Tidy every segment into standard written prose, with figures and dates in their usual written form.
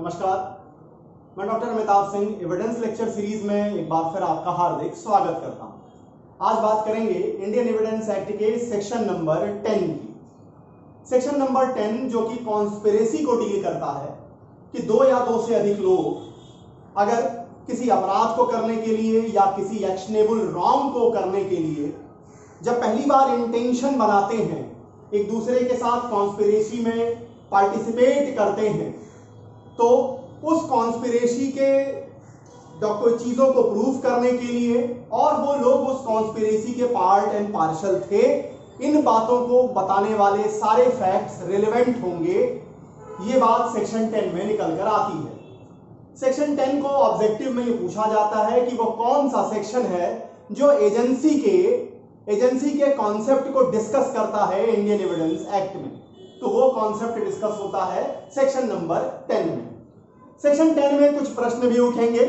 नमस्कार, मैं doctor Amitabh Singh evidence lecture series में एक बार फिर आपका हार्दिक स्वागत करता हूं। आज बात करेंगे इंडियन एविडेंस एक्ट के सेक्शन नंबर 10 की। सेक्शन नंबर 10 जो कि कॉन्स्पिरेसी को डील करता है कि दो या दो से अधिक लोग अगर किसी अपराध को करने के लिए या किसी एक्शनेबल रॉन्ग को करने के लिए जब पहली बार इंटेंशन बनाते हैं, एक दूसरे के साथ कॉन्स्पिरेसी में पार्टिसिपेट करते हैं, तो उस कॉन्स्पिरेसी के चीजों को प्रूव करने के लिए और वो लोग उस कॉन्स्पिरेसी के पार्ट एंड पार्शल थे, इन बातों को बताने वाले सारे फैक्ट्स रिलेवेंट होंगे। ये बात सेक्शन 10 में निकल कर आती है। सेक्शन 10 को ऑब्जेक्टिव में ये पूछा जाता है कि वो कौन सा सेक्शन है जो एजेंसी के कॉन्सेप्ट को डिस्कस करता है इंडियन एविडेंस एक्ट में। तो वो कॉन्सेप्ट डिस्कस होता है सेक्शन नंबर 10 में। सेक्शन 10 में कुछ प्रश्न भी उठेंगे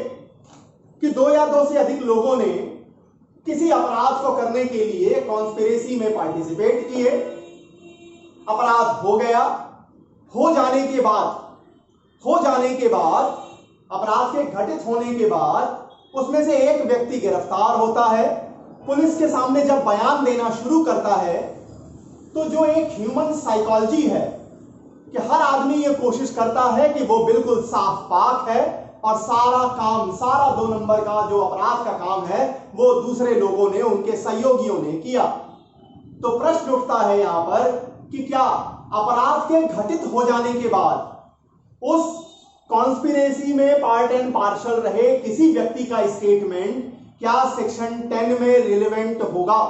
कि दो या दो से अधिक लोगों ने किसी अपराध को करने के लिए कॉन्स्पिरेसी में पार्टिसिपेट किए, अपराध हो गया, हो जाने के बाद अपराध के घटित होने के बाद उसमें से एक व्यक्ति गिरफ्तार होता है, पुलिस के सामने जब बयान देना शुरू करता है तो जो एक ह्यूमन साइकोलॉजी है कि हर आदमी ये कोशिश करता है कि वो बिल्कुल साफ पाक है और सारा 2 नंबर का जो अपराध का काम है वो दूसरे लोगों ने, उनके सहयोगियों ने किया। तो प्रश्न उठता है यहां पर कि क्या अपराध के घटित हो जाने के बाद उस कॉन्स्पिरेसी में पार्ट एंड पार्शल रहे किसी व्यक्ति का स्टेटमेंट क्या सेक्शन 10 में रिलेवेंट होगा।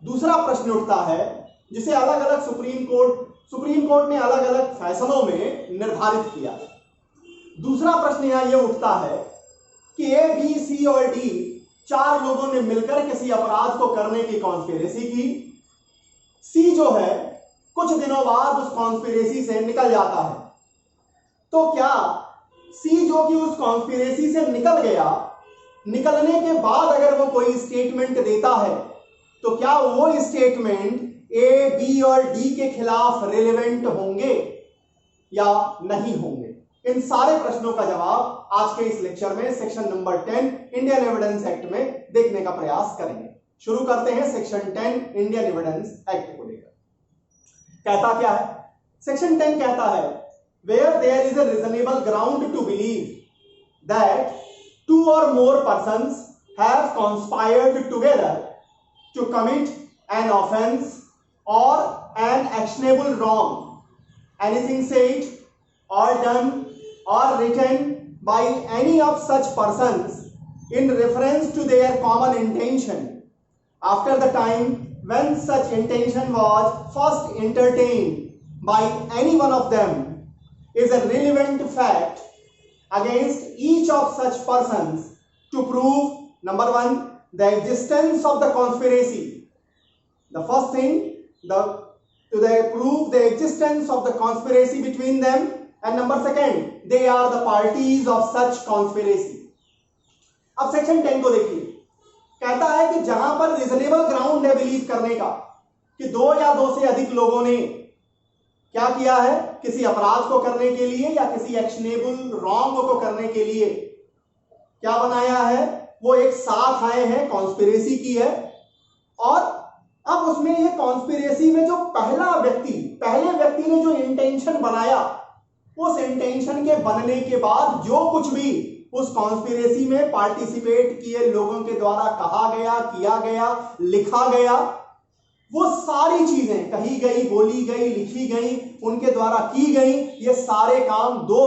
दूसरा प्रश्न उठता है जिसे अलग अलग सुप्रीम कोर्ट ने अलग अलग फैसलों में निर्धारित किया। दूसरा प्रश्न यहां यह उठता है कि ए, बी, सी और डी 4 लोगों ने मिलकर किसी अपराध को करने की कॉन्स्पिरेसी की। सी जो है कुछ दिनों बाद उस कॉन्स्पिरेसी से निकल जाता है। तो क्या सी जो कि उस कॉन्स्पिरेसी से निकल गया, निकलने के बाद अगर वो कोई स्टेटमेंट देता है तो क्या वो स्टेटमेंट ए, बी और डी के खिलाफ रिलेवेंट होंगे या नहीं होंगे। इन सारे प्रश्नों का जवाब आज के इस लेक्चर में section number 10 Indian evidence act में देखने का प्रयास करेंगे। शुरू करते हैं सेक्शन 10 इंडियन एविडेंस एक्ट को लेकर। कहता क्या है? सेक्शन 10 कहता है where there is a reasonable ground to believe that 2 or more persons have conspired together to commit an offense or an actionable wrong, anything said or done or written by any of such persons in reference to their common intention after the time when such intention was first entertained by any one of them is a relevant fact against each of such persons to prove, number 1, the existence of the conspiracy. The first thing, to prove the existence of the conspiracy between them, and number 2, they are the parties of such conspiracy. अब section 10 को देखिए, कहता है कि जहां पर reasonable ground है believe करने का कि 2 या 2 से अधिक लोगों ने क्या किया है, किसी अपराध को करने के लिए या किसी एक्शनेबल रॉन्ग को करने के लिए क्या बनाया है, वो एक साथ आए हैं, कॉन्स्पिरेसी की है। और अब उसमें ये कॉन्स्पिरेसी में जो पहले व्यक्ति ने जो इंटेंशन बनाया, उस इंटेंशन के बनने के बाद जो कुछ भी उस कॉन्स्पिरेसी में पार्टिसिपेट किए लोगों के द्वारा कहा गया, किया गया, लिखा गया, वो सारी चीजें कही गई, बोली गई, लिखी गई, उनके द्वारा की गई, ये सारे काम दो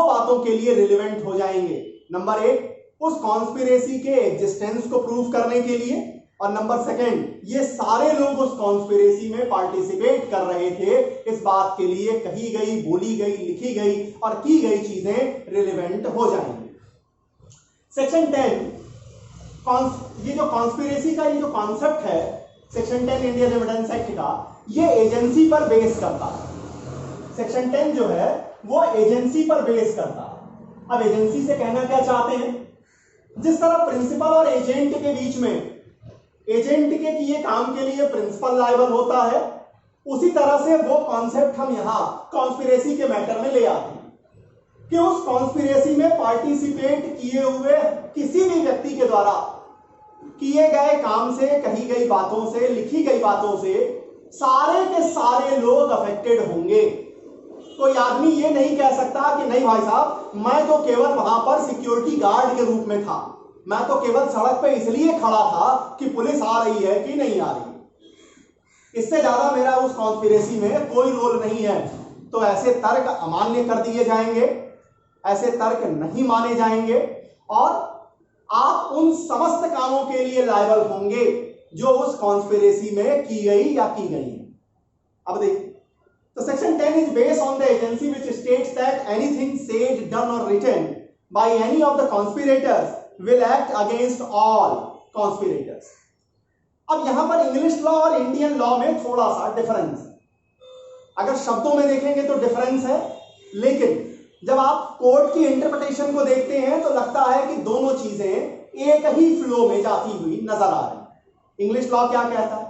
बातों के लिए रिलेवेंट हो जाएंगे। नंबर 1, उस कॉन्स्पिरेसी के एग्जिस्टेंस को प्रूव करने के लिए, और नंबर 2, ये सारे लोग उस कॉन्स्पिरेसी में पार्टिसिपेट कर रहे थे, इस बात के लिए कही गई, बोली गई, लिखी गई और की गई चीजें रिलेवेंट हो जाएंगी। सेक्शन 10 ये जो कॉन्स्पिरेसी का ये जो कॉन्सेप्ट है सेक्शन 10 इंडियन एविडेंस एक्ट का, ये एजेंसी पर बेस करता है। सेक्शन 10 जो है वो एजेंसी पर बेस करता है। अब एजेंसी से कहना क्या चाहते हैं? जिस तरह प्रिंसिपल और एजेंट के बीच में एजेंट के किए काम के लिए प्रिंसिपल लायबल होता है उसी तरह से वो कॉन्सेप्ट हम यहां कॉन्स्पिरेसी के मैटर में ले आते हैं कि उस कॉन्स्पिरेसी में पार्टिसिपेट किए हुए किसी भी व्यक्ति के द्वारा किए गए काम से, कही गई बातों से, लिखी गई बातों से सारे के सारे लोग अफेक्टेड होंगे। कोई आदमी ये नहीं कह सकता कि नहीं भाई साहब, मैं तो केवल वहां पर सिक्योरिटी गार्ड के रूप में था, मैं तो केवल सड़क पे इसलिए खड़ा था कि पुलिस आ रही है कि नहीं आ रही, इससे ज्यादा मेरा उस कॉन्स्पिरेसी में कोई रोल नहीं है। तो ऐसे तर्क अमान्य कर दिए जाएंगे, ऐसे तर्क नहीं माने जाएंगे और आप उन समस्त कामों के लिए लायबल होंगे जो उस कॉन्स्पिरेसी में की गई या की गई है। अब देखिए, तो section 10 is based on the agency which states that anything said, done और written by any of the conspirators will act against all conspirators. अब यहां पर इंग्लिश लॉ और इंडियन लॉ में थोड़ा सा डिफरेंस है। अगर शब्दों में देखेंगे तो डिफरेंस है, लेकिन जब आप कोर्ट की इंटरप्रिटेशन को देखते हैं तो लगता है कि दोनों चीजें एक ही फ्लो में जाती हुई नजर आ रही हैं। इंग्लिश लॉ क्या कहता है?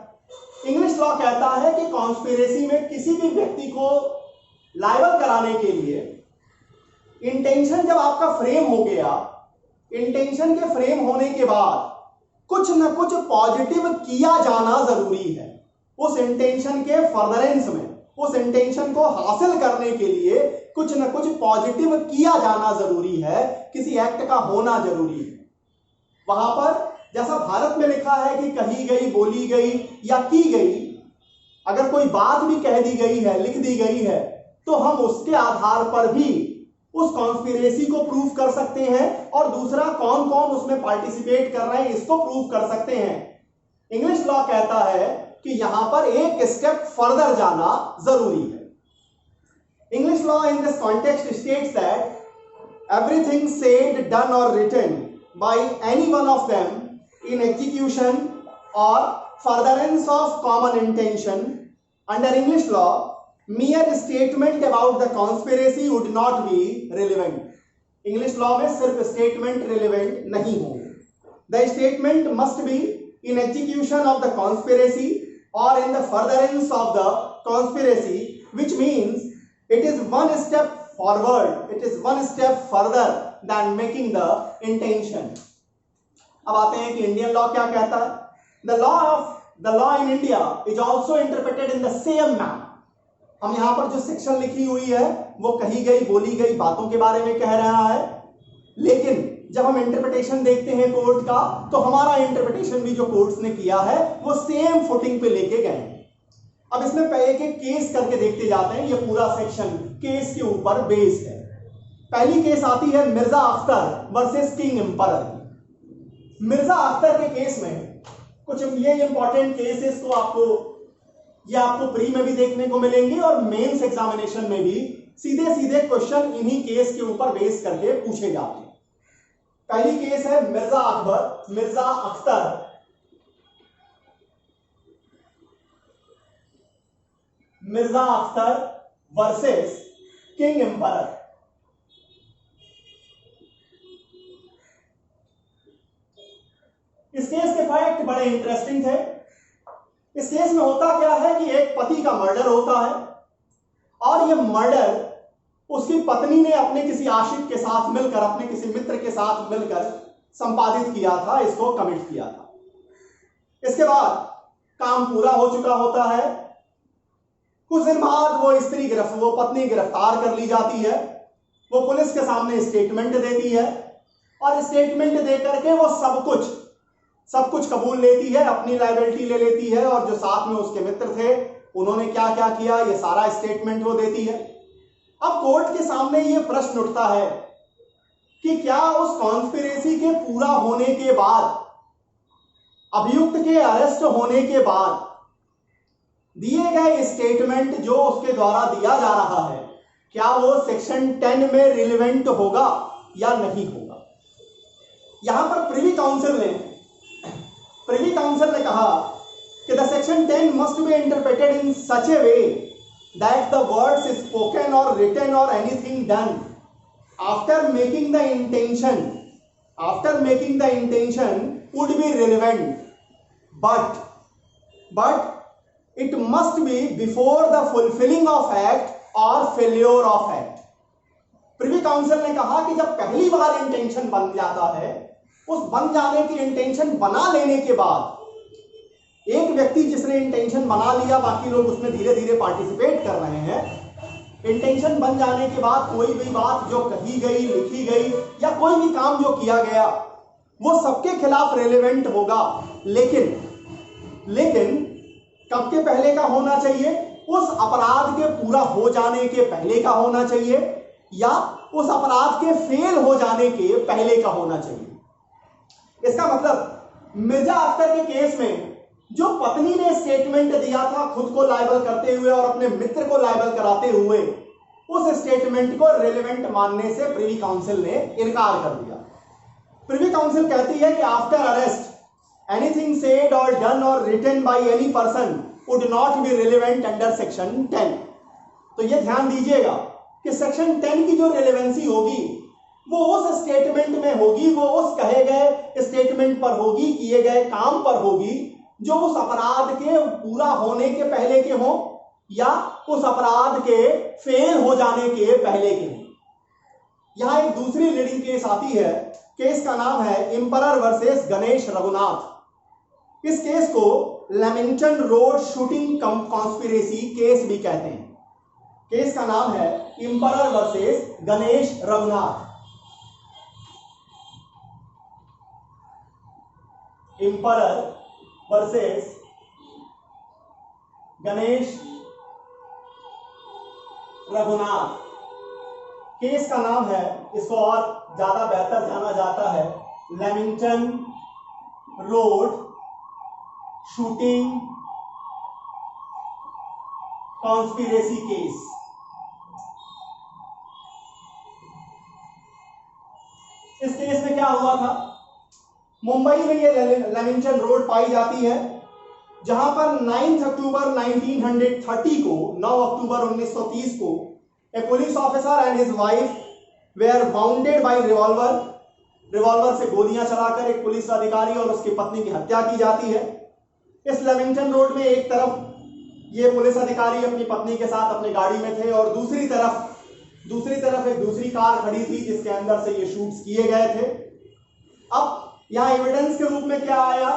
इंग्लिश लॉ कहता है कि कॉन्स्पिरेसी में किसी भी व्यक्ति को लायबल कराने के लिए इंटेंशन जब आपका फ्रेम हो गया, इंटेंशन के फ्रेम होने के बाद कुछ न कुछ पॉजिटिव किया जाना जरूरी है। उस इंटेंशन के फर्दरेंस में, उस इंटेंशन को हासिल करने के लिए कुछ न कुछ पॉजिटिव किया जाना जरूरी है, किसी एक्ट का होना जरूरी है। वहां पर जैसा भारत में लिखा है कि कही गई, बोली गई या की गई, अगर कोई बात भी कह दी गई है, लिख दी गई है, तो हम उसके आधार पर भी उस कॉन्स्पिरेसी को प्रूव कर सकते हैं और दूसरा कौन कौन उसमें पार्टिसिपेट कर रहे हैं इसको प्रूव कर सकते हैं। इंग्लिश लॉ कहता है कि यहां पर एक स्टेप फर्दर जाना जरूरी है। English law in this context states that everything said, done और written by any one of them in execution और furtherance of common intention under English law, mere statement about the conspiracy would not be relevant. English law में सिर्फ statement relevant नहीं होंगे। The statement must be in execution of the conspiracy or in the furtherance of the conspiracy, which means it is one step forward, it is one step further than making the intention. अब आते हैं कि Indian law क्या कहता है। The law in India is also interpreted in the same manner. हम यहां पर जो सेक्शन लिखी हुई है वो कही गई, बोली गई बातों के बारे में कह रहा है, लेकिन जब हम इंटरप्रिटेशन देखते हैं कोर्ट का, तो हमारा इंटरप्रिटेशन भी जो कोर्ट्स ने किया है वो सेम फुटिंग पे लेके गए। अब इसमें एक एक केस करके देखते जाते हैं। ये पूरा सेक्शन केस के ऊपर बेस्ड है। पहली केस आती है Mirza Akhtar versus king emperor. Mirza Akhtar के केस में कुछ ये इंपॉर्टेंट केसेस को आपको प्री में भी देखने को मिलेंगे और मेंस एग्जामिनेशन में भी सीधे सीधे क्वेश्चन इन्हीं केस के ऊपर बेस करके पूछे जाते हैं। पहली केस है Mirza Akhtar versus king emperor. इस केस के फैक्ट बड़े इंटरेस्टिंग थे। इस केस में होता क्या है कि एक पति का मर्डर होता है और यह मर्डर उसकी पत्नी ने अपने किसी आशिक के साथ मिलकर, अपने किसी मित्र के साथ मिलकर संपादित किया था, इसको कमिट किया था। इसके बाद काम पूरा हो चुका होता है। कुछ दिन बाद वो पत्नी गिरफ्तार कर ली जाती है। वो पुलिस के सामने स्टेटमेंट देती है और स्टेटमेंट दे करके वो सब कुछ कबूल लेती है, अपनी लायबिलिटी ले लेती है और जो साथ में उसके मित्र थे उन्होंने क्या क्या किया ये सारा स्टेटमेंट वो देती है। अब कोर्ट के सामने ये प्रश्न उठता है कि क्या उस कॉन्स्पिरेसी के पूरा होने के बाद, अभियुक्त के अरेस्ट होने के बाद दिए गए स्टेटमेंट जो उसके द्वारा दिया जा रहा है, क्या वो सेक्शन 10 में रिलेवेंट होगा या नहीं होगा। यहां पर प्रिवी काउंसिल ने कहा कि the section 10 must be interpreted in such a way that the words spoken और रिटन और anything done after making the intention would be relevant, but it must be before the fulfilling of act और failure of act. Privy council ने कहा कि जब पहली बार intention बन जाता है, उस बन जाने की इंटेंशन बना लेने के बाद एक व्यक्ति जिसने इंटेंशन बना लिया, बाकी लोग उसमें धीरे धीरे पार्टिसिपेट कर रहे हैं, इंटेंशन बन जाने के बाद कोई भी बात जो कही गई, लिखी गई या कोई भी काम जो किया गया वो सबके खिलाफ रेलेवेंट होगा। लेकिन कब के पहले का होना चाहिए? उस अपराध के पूरा हो जाने के पहले का होना चाहिए या उस अपराध के फेल हो जाने के पहले का होना चाहिए। इसका मतलब मिर्जा अख्तर के केस में जो पत्नी ने स्टेटमेंट दिया था खुद को लायबल करते हुए और अपने मित्र को लायबल कराते हुए, उस स्टेटमेंट को रेलेवेंट मानने से प्रिवी काउंसिल ने इनकार कर दिया। प्रिवी काउंसिल कहती है कि after arrest anything said or done और written by any person would not be relevant under section 10। तो यह ध्यान दीजिएगा कि सेक्शन 10 की जो रेलेवेंसी होगी वो उस स्टेटमेंट में होगी, वो उस कहे गए स्टेटमेंट पर होगी, किए गए काम पर होगी जो उस अपराध के पूरा होने के पहले के हो या उस अपराध के फेल हो जाने के पहले के हो। यहां एक दूसरी लीडिंग केस आती है। केस का नाम है एम्परर वर्सेस गणेश रघुनाथ। इस केस को Lamington road shooting conspiracy case भी कहते हैं। केस का नाम है emperor versus Ganesh Raghunath. Emperor versus Ganesh Raghunath. Case का नाम है, इसको और ज्यादा बेहतर जाना जाता है, Lamington road shooting conspiracy case. इस केस में क्या हुआ था? मुंबई में ये लेमिंगटन रोड पाई जाती है जहां पर 9 अक्टूबर 1930 को 9 अक्टूबर 1930 को a police officer and his wife were wounded by revolver से गोलियां चलाकर एक पुलिस अधिकारी और उसकी पत्नी की हत्या की जाती है। इस लेमिंगटन रोड में एक तरफ ये पुलिस अधिकारी अपनी पत्नी के साथ अपनी गाड़ी में थे और दूसरी तरफ एक दूसरी कार खड़ी थी जिसके अंदर से ये शूट्स किए गए थे। अब यहां एविडेंस के रूप में क्या आया?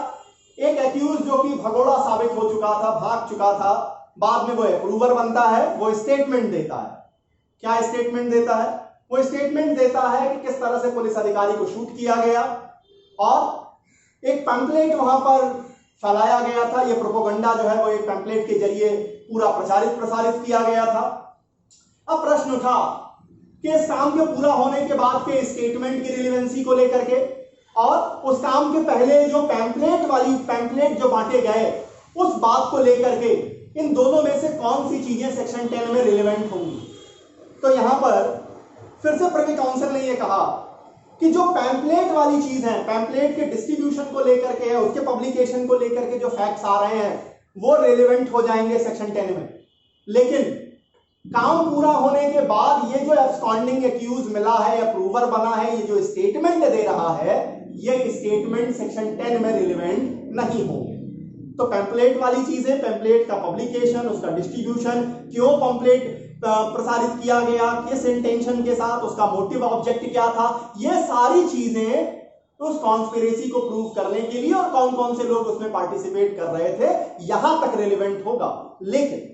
एक एक्यूज जो कि भगोड़ा साबित हो चुका था, भाग चुका था, बाद में वो अप्रूवर बनता है, वो स्टेटमेंट देता है। क्या स्टेटमेंट देता है? वो स्टेटमेंट देता है कि किस तरह से पुलिस अधिकारी को शूट किया गया और एक पैम्पलेट वहां पर फैलाया गया था। ये प्रोपोगंडा जो है वो एक पैम्पलेट के जरिए पूरा प्रसारित किया गया था। अब प्रश्न उठा कि इस काम के पूरा होने के बाद के स्टेटमेंट की रिलेवेंसी को लेकर के और उस काम के पहले जो पैम्पलेट जो बांटे गए उस बात को लेकर के इन दोनों में से कौन सी चीजें सेक्शन 10 में रिलेवेंट होंगी। तो यहां पर फिर से प्रिवी काउंसिल ने यह कहा कि जो पैम्पलेट वाली चीज है, पैम्पलेट के डिस्ट्रीब्यूशन को लेकर के, उसके पब्लिकेशन को लेकर के जो फैक्ट्स आ रहे हैं वो रिलेवेंट हो जाएंगे सेक्शन 10 में। लेकिन काम पूरा होने के बाद ये जो एब्सकॉन्डिंग एक्यूज मिला है, अप्रूवर बना है, ये जो स्टेटमेंट दे रहा है, ये स्टेटमेंट सेक्शन 10 में रिलेवेंट नहीं होंगे। तो पैम्पलेट वाली चीजें, पैम्पलेट का पब्लिकेशन, उसका डिस्ट्रीब्यूशन, क्यों पैम्पलेट प्रसारित किया गया, किस इंटेंशन के साथ, उसका मोटिव ऑब्जेक्ट क्या था, ये सारी चीजें उस कॉन्स्पिरेसी को प्रूव करने के लिए और कौन कौन से लोग उसमें पार्टिसिपेट कर रहे थे, यहां तक रिलेवेंट होगा। लेकिन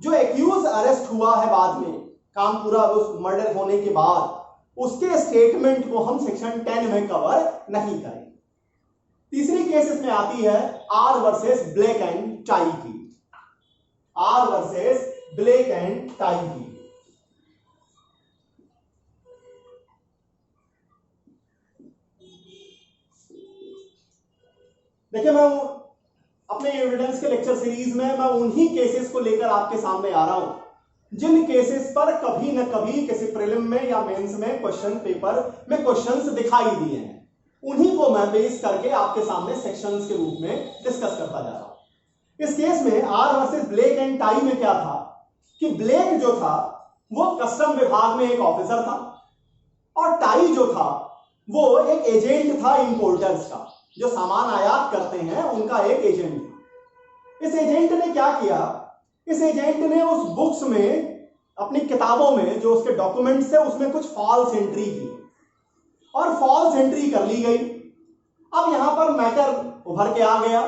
जो एक्यूज अरेस्ट हुआ है बाद में, काम पूरा उस मर्डर होने के बाद, उसके स्टेटमेंट को हम सेक्शन 10 में कवर नहीं करेंगे। तीसरी केस इसमें आती है R versus Blake and Tye की। R versus Blake and Tye की। देखिए, मैं अपने एविडेंस के लेक्चर सीरीज में मैं उन्हीं केसेस को लेकर आपके सामने आ रहा हूं जिन केसेस पर कभी न कभी किसी प्रीलिम में या मेंस में क्वेश्चन पेपर में क्वेश्चंस दिखाई दिए हैं। उन्हीं को मैं बेस करके आपके सामने सेक्शंस के रूप में डिस्कस करता जा रहा हूं। इस केस में are versus Blake and tie में क्या था कि ब्लैक जो था वो कस्टम विभाग में एक ऑफिसर था और टाई जो था वो एक एजेंट था इंपोर्टर्स का, जो सामान आयात करते हैं उनका एक एजेंट। इस एजेंट ने क्या किया, इस एजेंट ने उस बुक्स में, अपनी किताबों में जो उसके डॉक्यूमेंट्स थे उसमें कुछ फॉल्स एंट्री की और फॉल्स एंट्री कर ली गई। अब यहां पर मैटर उभर के आ गया,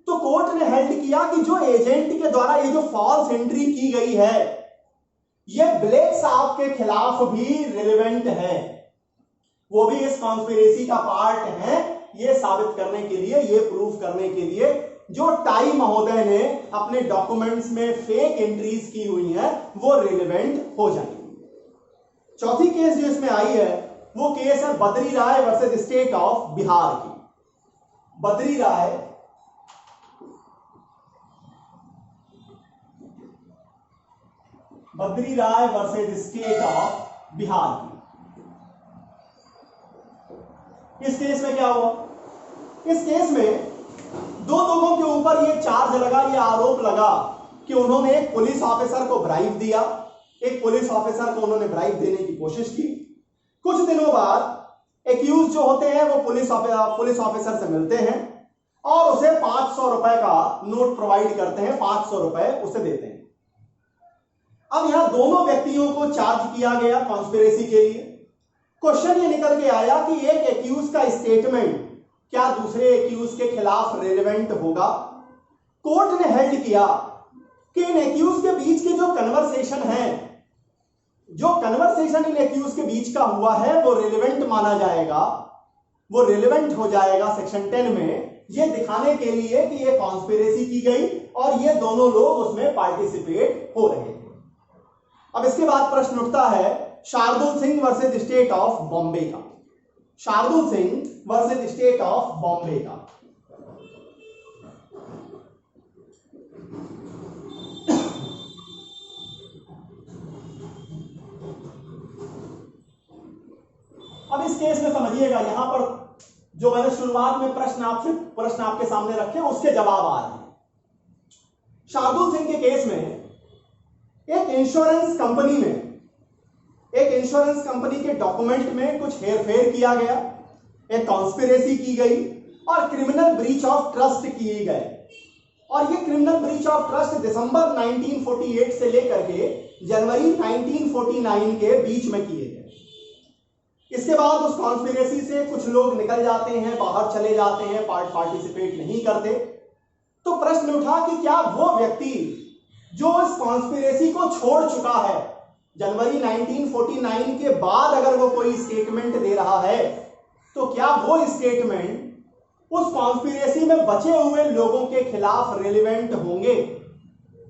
तो कोर्ट ने हेल्ड किया कि जो एजेंट के द्वारा ये जो फॉल्स एंट्री की गई है ये ब्लेक साहब के खिलाफ भी रिलेवेंट है, वो भी इस कॉन्स्पिरेसी का पार्ट है, ये साबित करने के लिए, ये प्रूफ करने के लिए जो टाई महोदय ने अपने डॉक्यूमेंट्स में फेक एंट्रीज की हुई है वो रिलेवेंट हो जाएंगी। चौथी केस जो इसमें आई है वो केस है बद्री राय वर्सेस स्टेट ऑफ बिहार की। बद्री राय वर्सेस स्टेट ऑफ बिहार की। इस केस में क्या हुआ, इस केस में दो लोगों के ऊपर ये चार्ज लगा, ये आरोप लगा कि उन्होंने एक पुलिस ऑफिसर को ब्राइब दिया, एक पुलिस ऑफिसर को उन्होंने ब्राइब देने की कोशिश की। कुछ दिनों बाद एक्यूज जो होते हैं वो पुलिस ऑफिसर से मिलते हैं और उसे 500 रुपए का नोट प्रोवाइड करते हैं, 500 रुपए उसे देते हैं। अब यहां दोनों व्यक्तियों को चार्ज किया गया कॉन्स्पिरेसी के लिए। क्वेश्चन ये निकल के आया कि एक एक्यूज का स्टेटमेंट क्या दूसरे एक्यूज के खिलाफ रेलेवेंट होगा। कोर्ट ने हेल्ड किया कि इन एक्यूज के बीच की जो कन्वर्सेशन है, जो कन्वर्सेशन इन एक्यूज के बीच का हुआ है वो रेलेवेंट माना जाएगा, वो रेलेवेंट हो जाएगा सेक्शन 10 में, ये दिखाने के लिए कि ये कॉन्स्पिरेसी की गई और ये दोनों लोग उसमें पार्टिसिपेट हो रहे थे। अब इसके बाद प्रश्न उठता है Shardul Singh versus state of Bombay का। Shardul Singh versus state of Bombay का। अब इस केस में समझिएगा, यहां पर जो मैंने शुरुआत में प्रश्न आपके सामने रखे उसके जवाब आ रहे हैं। शार्दुल सिंह के केस में एक इंश्योरेंस कंपनी के डॉक्यूमेंट में कुछ हेरफेर किया गया, एक कॉन्स्पिरेसी की गई और क्रिमिनल ब्रीच ऑफ ट्रस्ट किए गए। और ये क्रिमिनल ब्रीच ऑफ ट्रस्ट दिसंबर 1948 से लेकर के जनवरी 1949 के बीच में किए गए। इसके बाद उस कॉन्स्पिरेसी से कुछ लोग निकल जाते हैं, बाहर चले जाते हैं, पार्टिसिपेट नहीं करते। तो प्रश्न उठा कि क्या वो व्यक्ति जो इस कॉन्स्पिरेसी को छोड़ चुका है, जनवरी 1949 के बाद अगर वो कोई स्टेटमेंट दे रहा है तो क्या वो स्टेटमेंट उस कॉन्स्पिरेसी में बचे हुए लोगों के खिलाफ रेलेवेंट होंगे?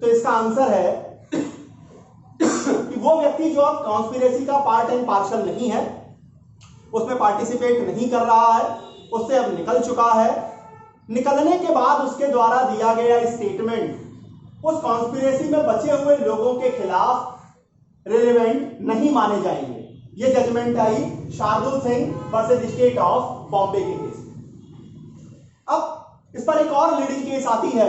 तो इसका आंसर है कि वो व्यक्ति जो अब कॉन्स्पिरेसी का पार्ट एंड पार्सल नहीं है, उसमें पार्टिसिपेट नहीं कर रहा है, उससे अब निकल चुका है, निकलने के बाद उसके द्वारा दिया गया स्टेटमेंट उस कॉन्स्पिरेसी में बचे हुए लोगों के खिलाफ रेलेवेंट नहीं माने जाएंगे। ये जजमेंट आई Shardul Singh versus state of Bombay के केस। अब इस पर एक और लीडिंग केस आती है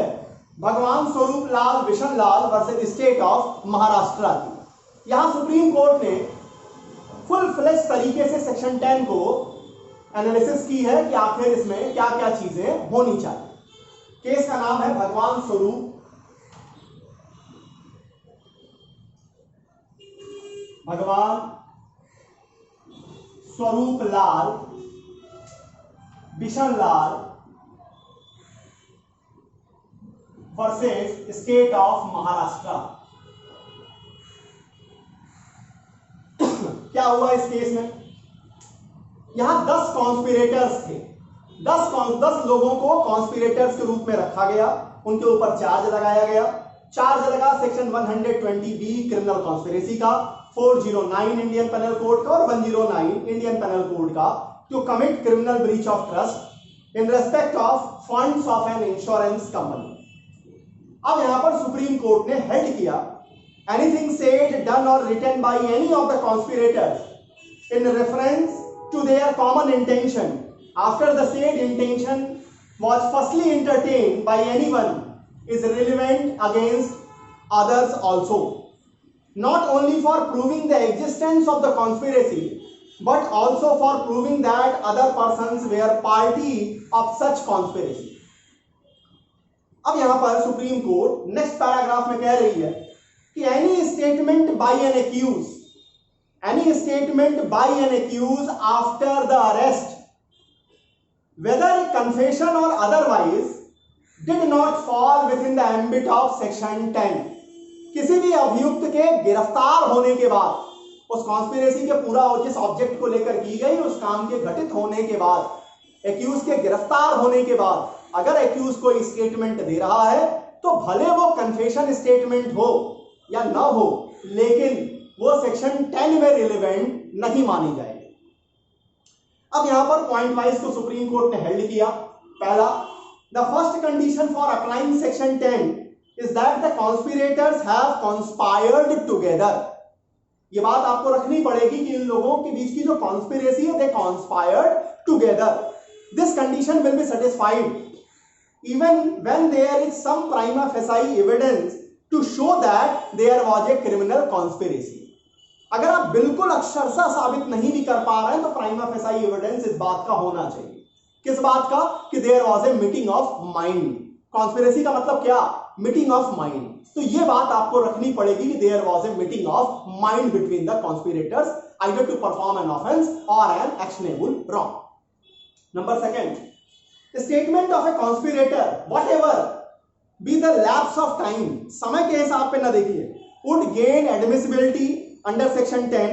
भगवान स्वरूप लाल बिशन लाल वर्सेस स्टेट ऑफ महाराष्ट्र की। यहां सुप्रीम कोर्ट ने फुल फ्लेश तरीके से सेक्शन 10 को एनालिसिस की है कि आखिर इसमें क्या क्या चीजें होनी चाहिए। केस का नाम है भगवान स्वरूप लाल बिशन लाल वर्सेस स्टेट ऑफ महाराष्ट्र। क्या हुआ इस केस में? यहां 10 कॉन्स्पिरेटर्स थे, 10 लोगों को कॉन्स्पिरेटर्स के रूप में रखा गया, उनके ऊपर चार्ज लगाया गया। चार्ज लगा सेक्शन 120B क्रिमिनल कॉन्स्पिरेसी का, 409 इंडियन पेनल कोड का और 109 इंडियन पेनल कोड का, to commit criminal breach of trust in respect of funds of an insurance company. अब यहां पर सुप्रीम कोर्ट ने हेल्ड किया, anything said, done or written by any of the conspirators in reference to their common intention after the said intention was firstly entertained by anyone is relevant against others also, not only for proving the existence of the conspiracy but also for proving that other persons were party of such conspiracy. अब यहां पर supreme court next paragraph में कह रही है कि any statement by an accused after the arrest whether confession और otherwise did not fall within the ambit of section 10। किसी भी अभियुक्त के गिरफ्तार होने के बाद, उस कॉन्स्पिरेसी के पूरा और जिस ऑब्जेक्ट को लेकर की गई उस काम के घटित होने के बाद, एक्यूज के गिरफ्तार होने के बाद अगर एक्यूज कोई स्टेटमेंट दे रहा है तो भले वो कन्फेशन स्टेटमेंट हो या ना हो, लेकिन वो सेक्शन 10 में रिलेवेंट नहीं मानी जाएगी। अब यहां पर पॉइंट वाइज को सुप्रीम कोर्ट ने हेल्ड किया। पहला, the first condition for applying section 10 is that the conspirators have conspired together। ये बात आपको रखनी पड़ेगी कि इन लोगों के बीच की जो कॉन्स्पिरेसी है, they conspired together। This condition will be satisfied even when there is some prima facie evidence to show that there was a criminal conspiracy। अगर आप बिल्कुल अक्षरशः साबित नहीं भी कर पा रहे हैं तो प्राइमा फेसाई एविडेंस इस बात का होना चाहिए। किस बात का? कि there was a meeting of mind. Conspiracy का मतलब क्या? Meeting of mind. तो ये बात आपको रखनी पड़ेगी कि there was a meeting of mind between the conspirators either to perform an offence और an actionable wrong. Number second, statement of a conspirator whatever be the lapse of time, समय के हिसाब पे ना देखिए, would gain admissibility under section 10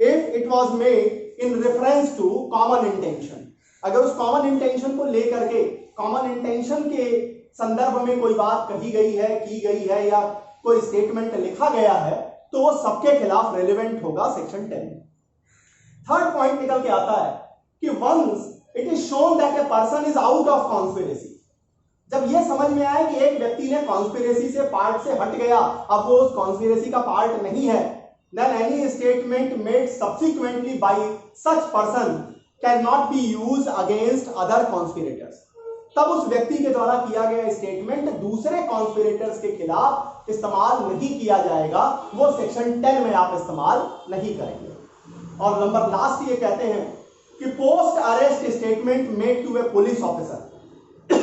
if it was made in reference to common intention. अगर उस common intention को लेकर के, कॉमन इंटेंशन के संदर्भ में कोई बात कही गई है, की गई है या कोई स्टेटमेंट लिखा गया है तो वो सबके खिलाफ रेलेवेंट होगा सेक्शन 10। थर्ड पॉइंट निकल के आता है कि once it is shown that a person is out of conspiracy, जब ये समझ में आए कि एक व्यक्ति ने कॉन्स्पिरेसी से पार्ट से हट गया, अब वो उस कॉन्स्पिरेसी का पार्ट नहीं है, then any statement made subsequently by such person cannot be used against other conspirators। तब उस व्यक्ति के द्वारा किया गया स्टेटमेंट दूसरे कॉन्स्पिरेटर्स के खिलाफ इस्तेमाल नहीं किया जाएगा, वो सेक्शन 10 में आप इस्तेमाल नहीं करेंगे। और नंबर लास्ट ये कहते हैं कि post arrest statement made to a police officer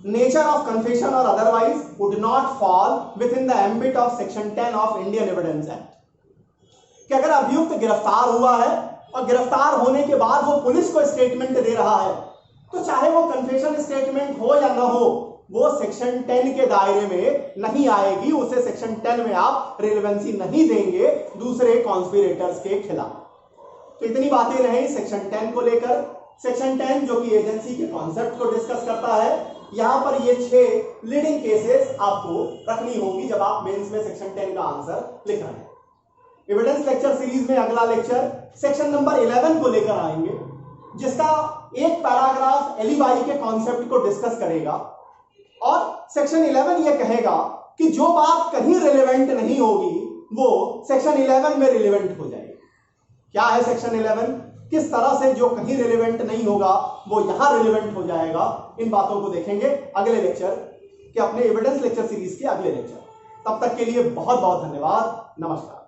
nature of confession और otherwise would not fall within the ambit of section 10 of Indian evidence act. कि अगर अभियुक्त गिरफ्तार हुआ है और गिरफ्तार होने के बाद वो पुलिस को स्टेटमेंट दे रहा है तो चाहे वो कन्फेशन स्टेटमेंट हो या ना हो, वो सेक्शन 10 के दायरे में नहीं आएगी, उसे सेक्शन 10 में आप रिलेवेंसी नहीं देंगे दूसरे कॉन्स्पिरेटर्स के खिलाफ। तो इतनी बातें रही सेक्शन 10 को लेकर। सेक्शन 10 जो कि एजेंसी के कॉन्सेप्ट को डिस्कस करता है, यहां पर ये 6 लीडिंग केसेस आपको रखनी होगी जब आप मेंस में सेक्शन 10 का आंसर लिख रहे हैं। एविडेंस लेक्चर सीरीज में अगला लेक्चर सेक्शन नंबर 11 को लेकर आएंगे, जिसका एक पैराग्राफ एलिबाई के कॉन्सेप्ट को डिस्कस करेगा और सेक्शन 11 ये कहेगा कि जो बात कहीं रिलेवेंट नहीं होगी वो सेक्शन 11 में रिलेवेंट हो जाएगी। क्या है सेक्शन 11? किस तरह से जो कहीं रिलेवेंट नहीं होगा वो यहां रिलेवेंट हो जाएगा, इन बातों को देखेंगे अगले लेक्चर के, अपने एविडेंस लेक्चर सीरीज के अगले लेक्चर। तब तक के लिए बहुत बहुत धन्यवाद। नमस्कार।